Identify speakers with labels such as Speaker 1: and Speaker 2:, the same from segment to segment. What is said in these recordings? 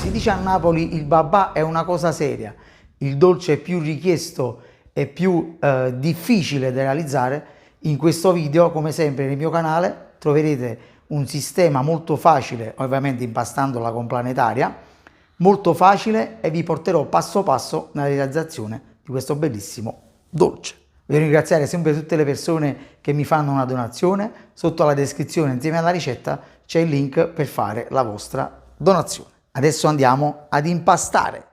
Speaker 1: Si dice a Napoli il babà è una cosa seria, il dolce è più richiesto e più difficile da realizzare. In questo video, come sempre nel mio canale, troverete un sistema molto facile, ovviamente impastandola con planetaria, molto facile, e vi porterò passo passo nella realizzazione di questo bellissimo dolce. Voglio ringraziare sempre tutte le persone che mi fanno una donazione. Sotto la descrizione, insieme alla ricetta, c'è il link per fare la vostra donazione. Adesso andiamo ad impastare.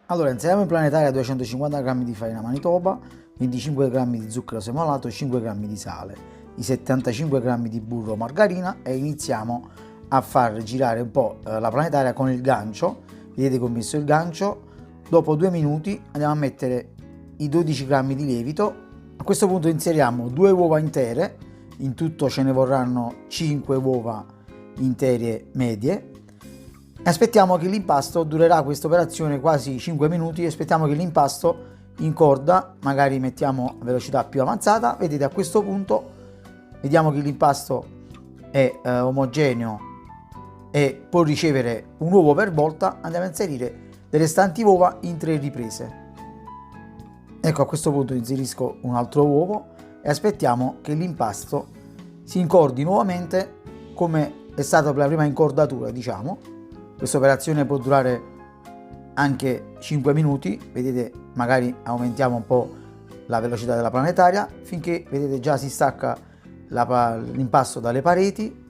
Speaker 1: Allora, inseriamo in planetaria 250 g di farina manitoba, 25 g di zucchero semolato, 5 g di sale, i 75 g di burro o margarina, e iniziamo a far girare un po' la planetaria con il gancio. Vedete che ho messo il gancio. Dopo 2 minuti andiamo a mettere i 12 g di lievito. A questo punto inseriamo 2 uova intere, in tutto ce ne vorranno 5 uova intere medie. Aspettiamo che l'impasto, durerà questa operazione quasi 5 minuti, aspettiamo che l'impasto incorda, magari mettiamo a velocità più avanzata. Vedete, a questo punto vediamo che l'impasto è omogeneo e può ricevere un uovo per volta. Andiamo a inserire le restanti uova in 3 riprese. Ecco, a questo punto inserisco un altro uovo e aspettiamo che l'impasto si incordi nuovamente come è stato per la prima incordatura, diciamo. Questa operazione può durare anche 5 minuti, vedete, magari aumentiamo un po' la velocità della planetaria finché, vedete, già si stacca l'impasto dalle pareti.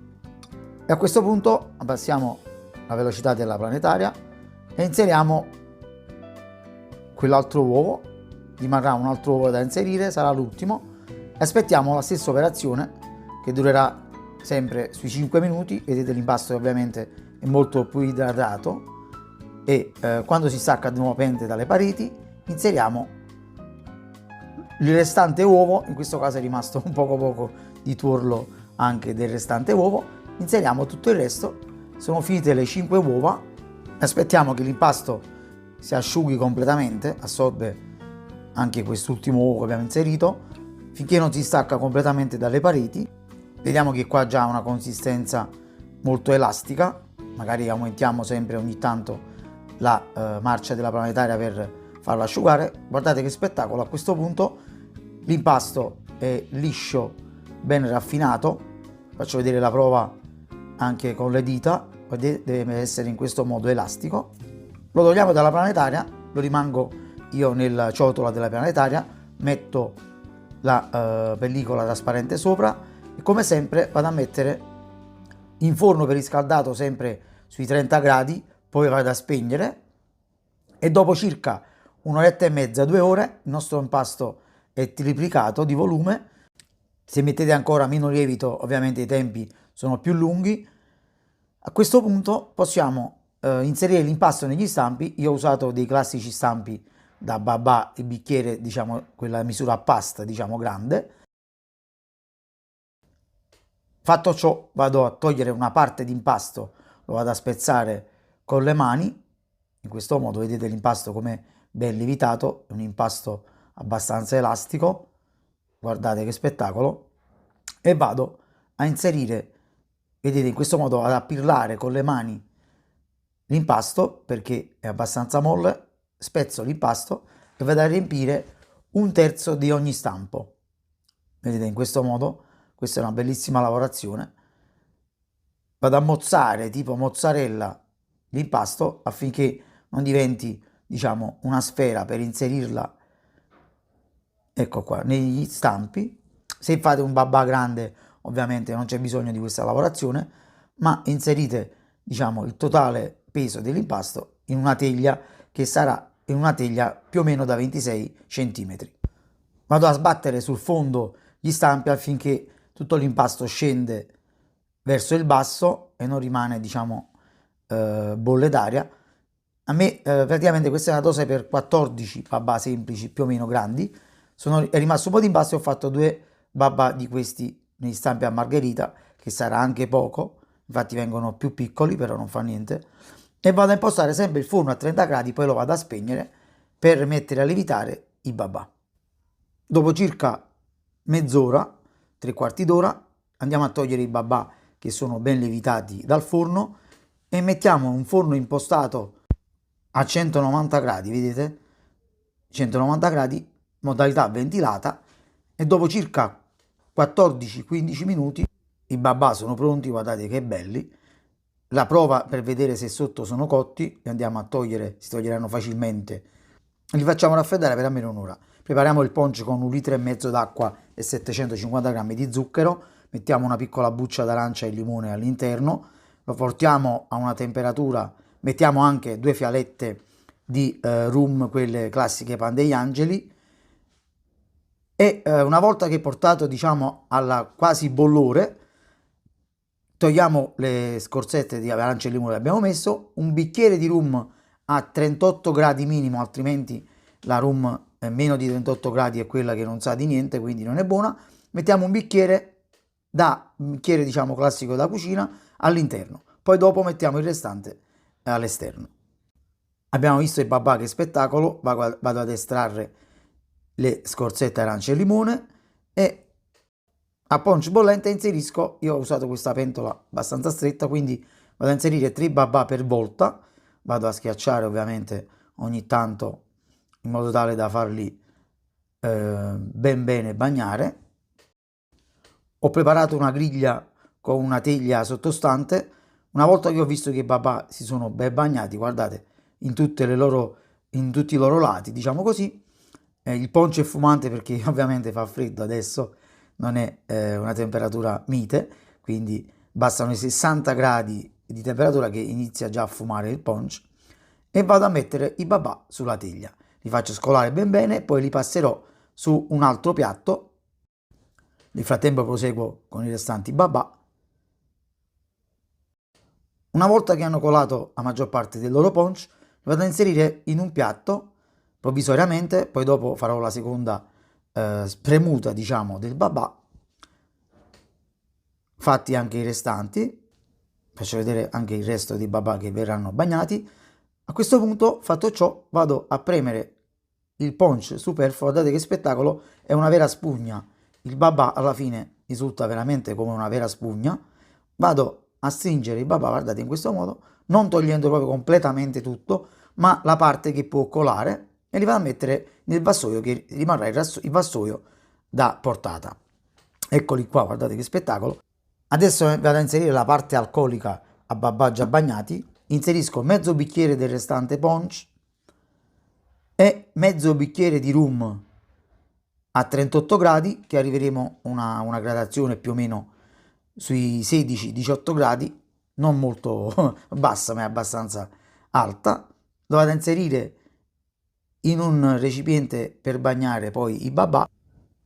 Speaker 1: E a questo punto abbassiamo la velocità della planetaria e inseriamo quell'altro uovo. Rimarrà un altro uovo da inserire, sarà l'ultimo. Aspettiamo la stessa operazione che durerà sempre sui 5 minuti. Vedete, l'impasto ovviamente è molto più idratato e quando si stacca di nuovo dalle pareti inseriamo il restante uovo. In questo caso è rimasto un poco di tuorlo anche del restante uovo. Inseriamo tutto il resto. Sono finite le 5 uova. Aspettiamo che l'impasto si asciughi completamente, assorbe anche quest'ultimo uovo che abbiamo inserito, finché non si stacca completamente dalle pareti. Vediamo che qua ha già una consistenza molto elastica. Magari aumentiamo sempre ogni tanto la marcia della planetaria per farlo asciugare. Guardate che spettacolo! A questo punto l'impasto è liscio, ben raffinato. Faccio vedere la prova anche con le dita. Vedete, deve essere in questo modo elastico. Lo togliamo dalla planetaria, lo rimango io nella ciotola della planetaria, metto la pellicola trasparente sopra e come sempre vado a mettere in forno preriscaldato sempre sui 30 gradi, poi vado a spegnere e dopo circa un'oretta e mezza, 2 ore, il nostro impasto è triplicato di volume. Se mettete ancora meno lievito, ovviamente i tempi sono più lunghi. A questo punto possiamo inserire l'impasto negli stampi. Io ho usato dei classici stampi da babà, il bicchiere, diciamo, quella misura a pasta, diciamo, grande. Fatto ciò, vado a togliere una parte di impasto, lo vado a spezzare con le mani. In questo modo vedete l'impasto come ben lievitato, è un impasto abbastanza elastico. Guardate che spettacolo! E vado a inserire, vedete, in questo modo vado a pirlare con le mani l'impasto perché è abbastanza molle. Spezzo l'impasto e vado a riempire 1/3 di ogni stampo. Vedete, in questo modo, questa è una bellissima lavorazione. Vado a mozzare tipo mozzarella l'impasto affinché non diventi, diciamo, una sfera, per inserirla, ecco qua, negli stampi. Se fate un babà grande ovviamente non c'è bisogno di questa lavorazione, ma inserite, diciamo, il totale peso dell'impasto in una teglia che sarà in una teglia più o meno da 26 cm. Vado a sbattere sul fondo gli stampi affinché tutto l'impasto scende verso il basso e non rimane, diciamo, bolle d'aria. A me praticamente questa è una dose per 14 babà semplici più o meno grandi. È rimasto un po' di impasto e ho fatto 2 babà di questi negli stampi a margherita, che sarà anche poco, infatti vengono più piccoli, però non fa niente. E vado a impostare sempre il forno a 30 gradi, poi lo vado a spegnere per mettere a lievitare i babà. Dopo circa mezz'ora, 3/4 d'ora, andiamo a togliere i babà che sono ben lievitati dal forno e mettiamo un forno impostato a 190 gradi, vedete? 190 gradi, modalità ventilata, e dopo circa 14-15 minuti i babà sono pronti, guardate che belli. La prova per vedere se sotto sono cotti, li andiamo a togliere, si toglieranno facilmente. Li facciamo raffreddare per almeno un'ora. Prepariamo il punch con 1,5 litri d'acqua e 750 g di zucchero, mettiamo una piccola buccia d'arancia e limone all'interno, lo portiamo a una temperatura, mettiamo anche 2 fialette di rum, quelle classiche Pan degli Angeli, e una volta che è portato, diciamo, alla quasi bollore, togliamo le scorzette di arancia e limone che abbiamo messo, un bicchiere di rum a 38 gradi minimo, altrimenti la rum meno di 38 gradi è quella che non sa di niente, quindi non è buona. Mettiamo un bicchiere diciamo classico da cucina all'interno, poi dopo mettiamo il restante all'esterno. Abbiamo visto il babà, che spettacolo. Vado ad estrarre le scorzette arancia e limone e a punch bollente inserisco, io ho usato questa pentola abbastanza stretta, quindi vado a inserire 3 babà per volta, vado a schiacciare ovviamente ogni tanto in modo tale da farli ben bene bagnare. Ho preparato una griglia con una teglia sottostante. Una volta che ho visto che i babà si sono ben bagnati, guardate, in tutti i loro lati, diciamo così, il punch è fumante perché ovviamente fa freddo adesso, non è una temperatura mite, quindi bastano i 60 gradi di temperatura che inizia già a fumare il punch, e vado a mettere i babà sulla teglia. Li faccio scolare ben bene, poi li passerò su un altro piatto. Nel frattempo proseguo con i restanti babà. Una volta che hanno colato la maggior parte del loro punch, li vado a inserire in un piatto provvisoriamente, poi dopo farò la seconda spremuta, diciamo, del babà. Fatti anche i restanti, faccio vedere anche il resto dei babà che verranno bagnati. A questo punto, fatto ciò, vado a premere il punch superfluo. Guardate che spettacolo, è una vera spugna. Il babà alla fine risulta veramente come una vera spugna. Vado a stringere il babà, guardate, in questo modo, non togliendo proprio completamente tutto, ma la parte che può colare, e li vado a mettere nel vassoio, che rimarrà il vassoio da portata. Eccoli qua, guardate che spettacolo. Adesso vado a inserire la parte alcolica a babà già bagnati. Inserisco mezzo bicchiere del restante punch e mezzo bicchiere di rum a 38 gradi, che arriveremo a una gradazione più o meno sui 16-18 gradi, non molto bassa ma è abbastanza alta. Lo vado a inserire in un recipiente per bagnare poi i babà.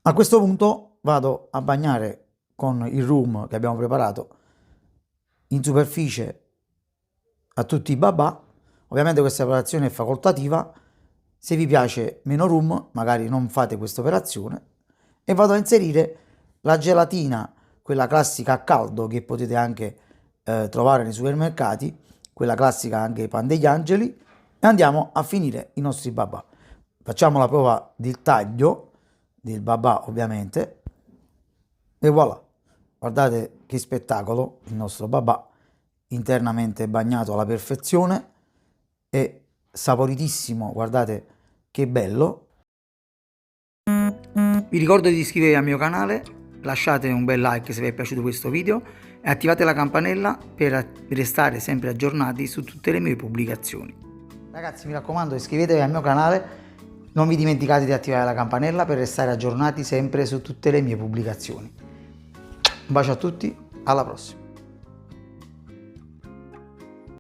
Speaker 1: A questo punto vado a bagnare con il rum che abbiamo preparato in superficie a tutti i babà. Ovviamente questa operazione è facoltativa, se vi piace meno rum magari non fate questa operazione. E vado a inserire la gelatina, quella classica a caldo che potete anche trovare nei supermercati, quella classica anche Pan degli Angeli, e andiamo a finire i nostri babà. Facciamo la prova del taglio del babà ovviamente, e voilà, guardate che spettacolo, il nostro babà internamente bagnato alla perfezione e saporitissimo, guardate che bello. Vi ricordo di iscrivervi al mio canale, lasciate un bel like se vi è piaciuto questo video e attivate la campanella per restare sempre aggiornati su tutte le mie pubblicazioni. Ragazzi, mi raccomando, iscrivetevi al mio canale, non vi dimenticate di attivare la campanella per restare aggiornati sempre su tutte le mie pubblicazioni. Un bacio a tutti, alla prossima!